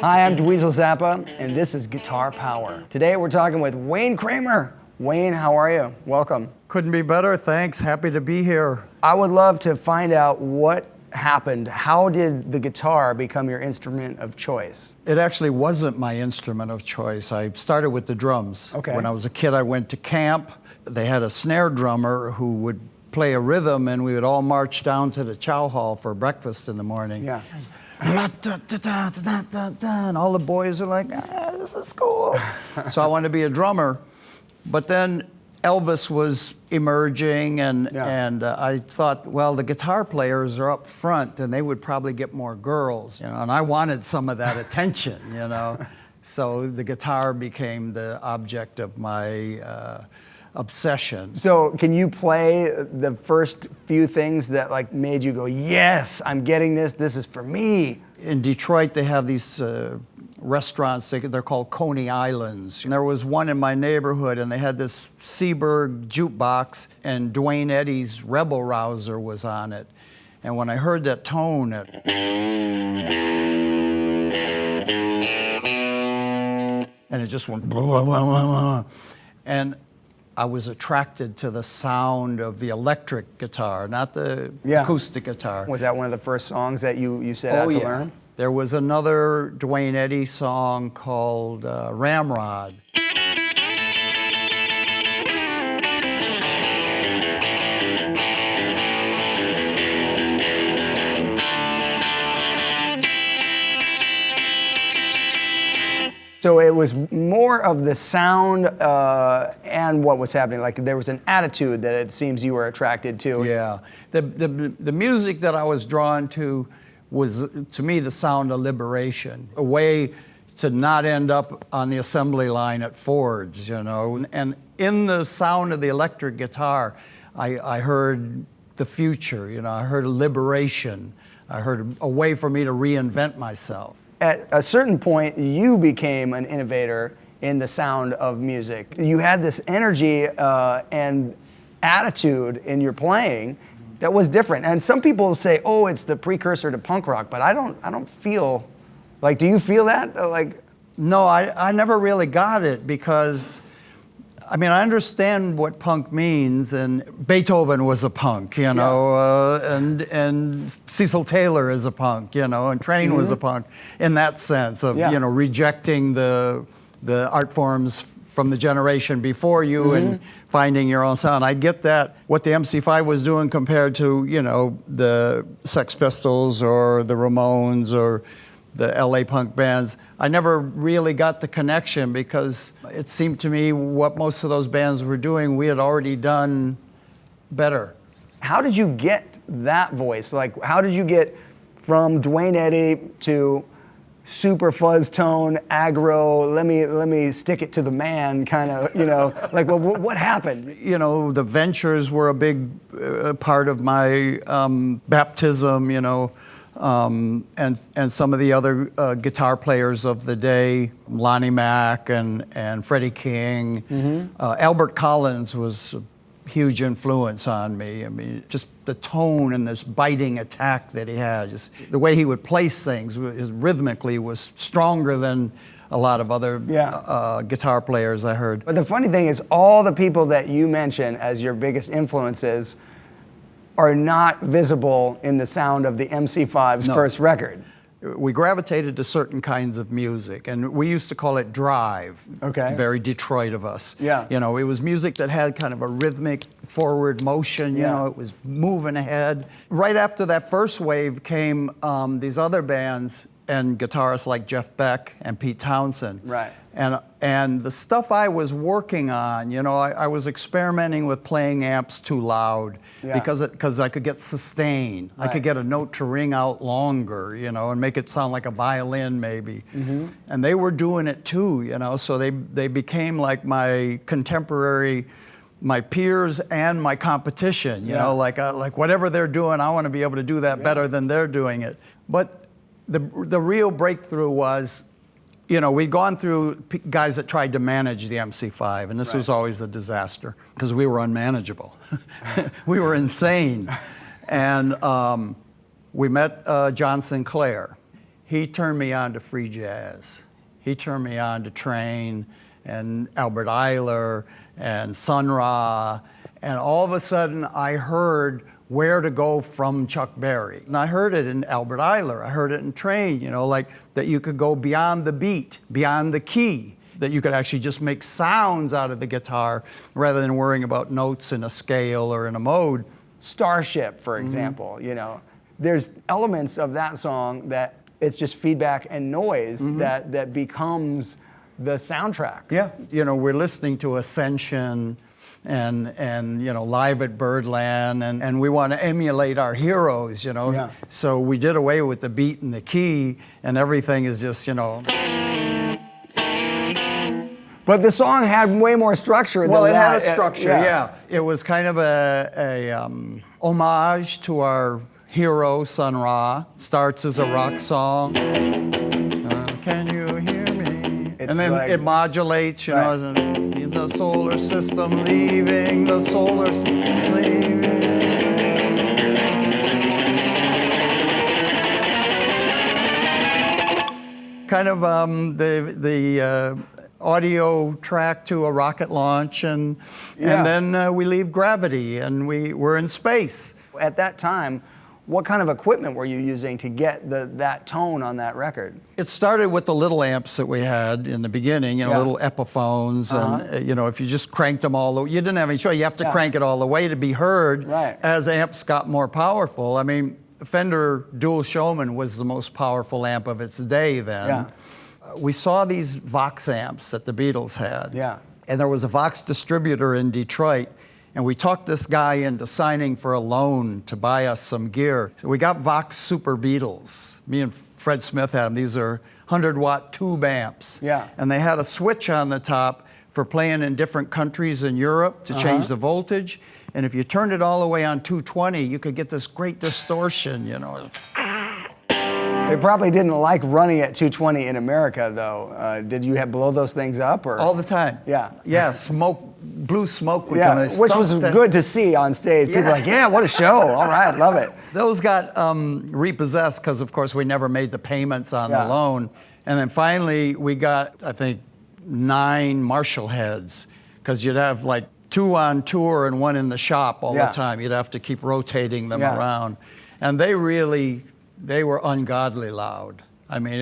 Hi, I'm Dweezil Zappa, and this is Guitar Power. Today we're talking with Wayne Kramer. Wayne, how are you? Welcome. Couldn't be better, thanks. Happy to be here. I would love to find out what happened. How did the guitar become your instrument of choice? It actually wasn't my instrument of choice. I started with the drums. Okay. When I was a kid, I went to camp. They had a snare drummer who would play a rhythm, and we would all march down to the chow hall for breakfast in the morning. Yeah. And all the boys are like, this is cool. So I wanted to be a drummer. But then Elvis was emerging, and I thought, well, the guitar players are up front, and they would probably get more girls, and I wanted some of that attention, So the guitar became the object of my obsession. So can you play the first few things that made you go, yes, I'm getting this, this is for me? In Detroit, they have these restaurants, they're called Coney Islands. And there was one in my neighborhood, and they had this Seaberg jukebox, and Dwayne Eddy's Rebel Rouser was on it. And when I heard that tone, and it just went, blah, blah, blah, blah. And I was attracted to the sound of the electric guitar, not the acoustic guitar. Was that one of the first songs that you set out to learn? There was another Dwayne Eddy song called Ramrod. So it was more of the sound and what was happening. Like there was an attitude that it seems you were attracted to. Yeah, the music that I was drawn to was, to me, the sound of liberation, a way to not end up on the assembly line at Ford's, And in the sound of the electric guitar, I heard the future, I heard liberation. I heard a way for me to reinvent myself. At a certain point, you became an innovator in the sound of music. You had this energy and attitude in your playing that was different. And some people say, "Oh, it's the precursor to punk rock," but I don't feel like. Do you feel that? No, I never really got it because, I understand what punk means, and Beethoven was a punk, and Cecil Taylor is a punk, and Train was a punk in that sense of, rejecting the art forms from the generation before you and finding your own sound. I get that, what the MC5 was doing compared to, the Sex Pistols or the Ramones or the LA punk bands. I never really got the connection because it seemed to me what most of those bands were doing, we had already done better. How did you get that voice? How did you get from Dwayne Eddy to super fuzz tone, aggro, let me stick it to the man kind of, what happened? The Ventures were a big part of my baptism, and some of the other guitar players of the day, Lonnie Mack and Freddie King. Albert Collins was a huge influence on me. Just the tone and this biting attack that he had, just the way he would place things rhythmically was stronger than a lot of other guitar players I heard. But the funny thing is, all the people that you mention as your biggest influences are not visible in the sound of the MC5's first record. We gravitated to certain kinds of music, and we used to call it drive. Okay. Very Detroit of us. Yeah. It was music that had kind of a rhythmic forward motion, it was moving ahead. Right after that first wave came these other bands and guitarists like Jeff Beck and Pete Townsend. Right. And the stuff I was working on, I was experimenting with playing amps too loud because I could get sustain. Right. I could get a note to ring out longer, and make it sound like a violin maybe. And they were doing it too, so they became like my contemporary, my peers and my competition, like whatever they're doing, I want to be able to do that better than they're doing it. But the real breakthrough was, we'd gone through guys that tried to manage the MC5, and this was always a disaster because we were unmanageable. We were insane. And we met John Sinclair, he turned me on to free jazz. He turned me on to Train and Albert Ayler and Sun Ra. And all of a sudden I heard where to go from Chuck Berry. And I heard it in Albert Ayler. I heard it in Train, you know, like that you could go beyond the beat, beyond the key, that you could actually just make sounds out of the guitar rather than worrying about notes in a scale or in a mode. Starship, for example, you know, there's elements of that song that it's just feedback and noise that becomes the soundtrack. Yeah, you know, we're listening to Ascension and you know, Live at Birdland, and we want to emulate our heroes, you know. Yeah. So we did away with the beat and the key, and everything is just, you know. But the song had way more structure than that. Well, it had a structure, yeah. It was kind of a homage to our hero, Sun Ra. Starts as a rock song. Can you hear me? And then like, it modulates, you know, as in the solar system, leaving the solar system, leaving. Kind of the audio track to a rocket launch, and then we leave gravity and we're in space. At that time, what kind of equipment were you using to get that tone on that record? It started with the little amps that we had in the beginning, you know, little Epiphones, and you know, if you just cranked them all the way, you didn't have any choice. You have to crank it all the way to be heard. Right. As amps got more powerful. I mean, Fender Dual Showman was the most powerful amp of its day then. Yeah. We saw these Vox amps that the Beatles had. Yeah. And there was a Vox distributor in Detroit, and we talked this guy into signing for a loan to buy us some gear. So we got Vox Super Beatles. Me and Fred Smith had them. These are 100-watt tube amps. Yeah. And they had a switch on the top for playing in different countries in Europe to change the voltage. And if you turned it all the way on 220, you could get this great distortion, you know. They probably didn't like running at 220 in America, though. Did you blow those things up, or all the time? Yeah. Yeah, blue smoke would come in. Which was good to see on stage. People were like, yeah, what a show. All right, love it. Those got repossessed because, of course, we never made the payments on the loan. And then finally, we got, I think, 9 Marshall heads, because you'd have like 2 on tour and 1 in the shop all the time. You'd have to keep rotating them around. And they were ungodly loud. I mean,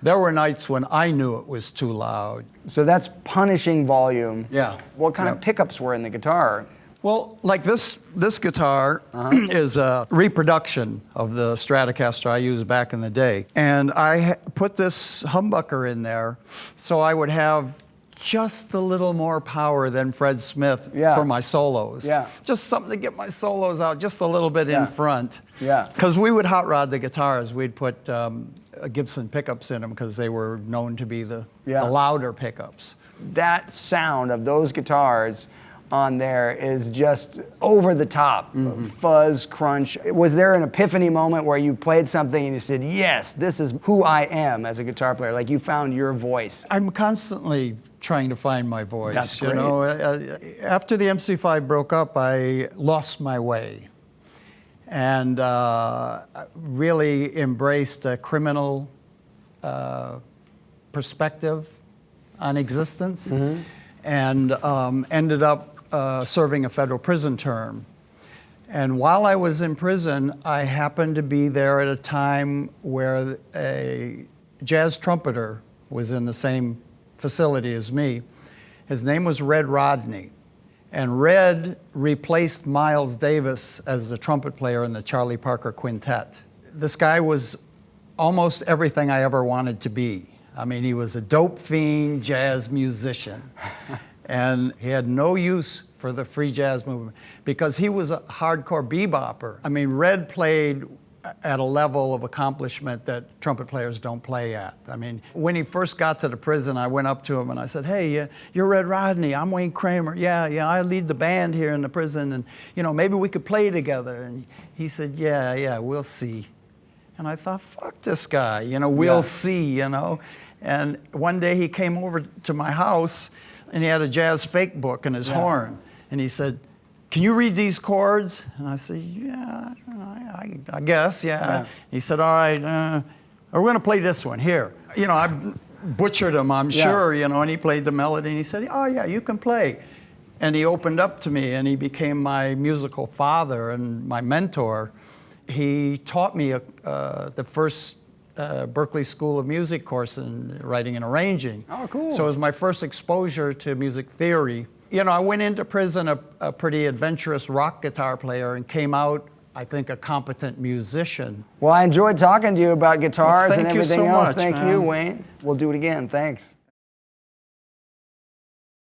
there were nights when I knew it was too loud. So that's punishing volume. Yeah. What kind of pickups were in the guitar? Well, like this guitar is a reproduction of the Stratocaster I used back in the day. And I put this humbucker in there so I would have just a little more power than Fred Smith for my solos. Yeah. Just something to get my solos out just a little bit in front. Yeah. Because we would hot rod the guitars. We'd put Gibson pickups in them because they were known to be the louder pickups. That sound of those guitars on there is just over the top. Fuzz, crunch. Was there an epiphany moment where you played something and you said, yes, this is who I am as a guitar player? Like you found your voice? I'm constantly trying to find my voice. That's great. You know, after the MC5 broke up, I lost my way and really embraced a criminal perspective on existence, and ended up serving a federal prison term. And while I was in prison, I happened to be there at a time where a jazz trumpeter was in the same facility as me. His name was Red Rodney. And Red replaced Miles Davis as the trumpet player in the Charlie Parker Quintet. This guy was almost everything I ever wanted to be. I mean, he was a dope fiend jazz musician. And he had no use for the free jazz movement because he was a hardcore bebopper. I mean, Red played at a level of accomplishment that trumpet players don't play at. I mean, when he first got to the prison, I went up to him and I said, hey, you're Red Rodney, I'm Wayne Kramer. Yeah, I lead the band here in the prison, and you know, maybe we could play together. And he said, yeah, we'll see. And I thought, fuck this guy, you know, we'll see, you know. And one day he came over to my house and he had a jazz fake book in his horn. And he said, can you read these chords? And I said, yeah, I guess, yeah. He said, all right, We're going to play this one here. You know, I butchered him, I'm sure, you know, and he played the melody and he said, oh yeah, you can play. And he opened up to me and he became my musical father and my mentor. He taught me the first Berklee School of Music course in writing and arranging. Oh, cool. So it was my first exposure to music theory. You know, I went into prison a pretty adventurous rock guitar player and came out, I think, a competent musician. Well, I enjoyed talking to you about guitars and thank you everything so else. much, Thank man. you, Wayne. We'll do it again. Thanks.